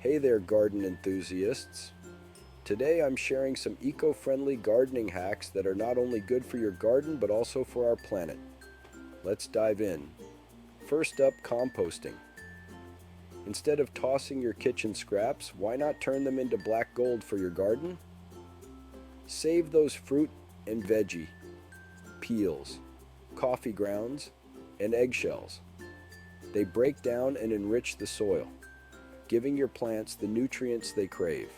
Hey there, garden enthusiasts. Today I'm sharing some eco-friendly gardening hacks that are not only good for your garden but also for our planet. Let's dive in. First up, composting. Instead of tossing your kitchen scraps, why not turn them into black gold for your garden? Save those fruit and veggie, peels, coffee grounds, and eggshells. They break down and enrich the soil, giving your plants the nutrients they crave.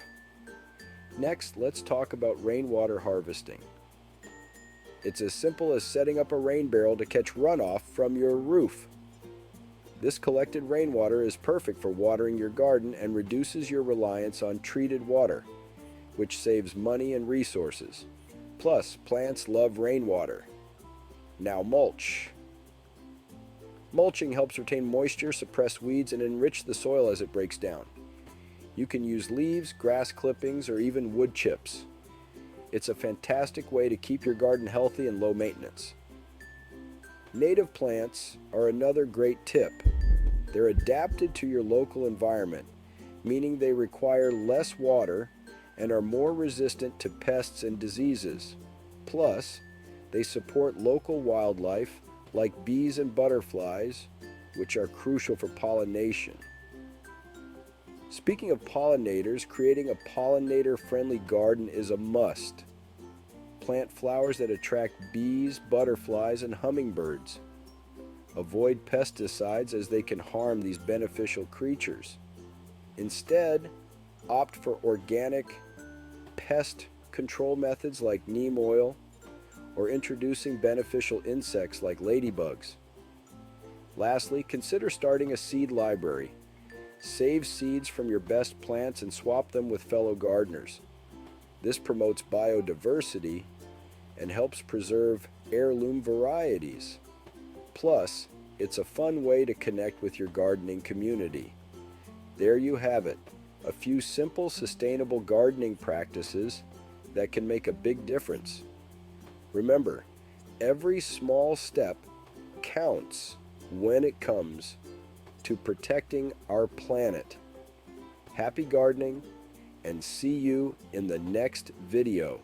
Next, let's talk about rainwater harvesting. It's as simple as setting up a rain barrel to catch runoff from your roof. This collected rainwater is perfect for watering your garden and reduces your reliance on treated water, which saves money and resources. Plus, plants love rainwater. Now mulch. Mulching helps retain moisture, suppress weeds, and enrich the soil as it breaks down. You can use leaves, grass clippings, or even wood chips. It's a fantastic way to keep your garden healthy and low maintenance. Native plants are another great tip. They're adapted to your local environment, meaning they require less water and are more resistant to pests and diseases. Plus, they support local wildlife like bees and butterflies, which are crucial for pollination. Speaking of pollinators, creating a pollinator-friendly garden is a must. Plant flowers that attract bees, butterflies, and hummingbirds. Avoid pesticides as they can harm these beneficial creatures. Instead, opt for organic pest control methods like neem oil or introducing beneficial insects like ladybugs. Lastly, consider starting a seed library. Save seeds from your best plants and swap them with fellow gardeners. This promotes biodiversity and helps preserve heirloom varieties. Plus, it's a fun way to connect with your gardening community. There you have it, a few simple, sustainable gardening practices that can make a big difference. Remember, every small step counts when it comes to protecting our planet. Happy gardening, and see you in the next video.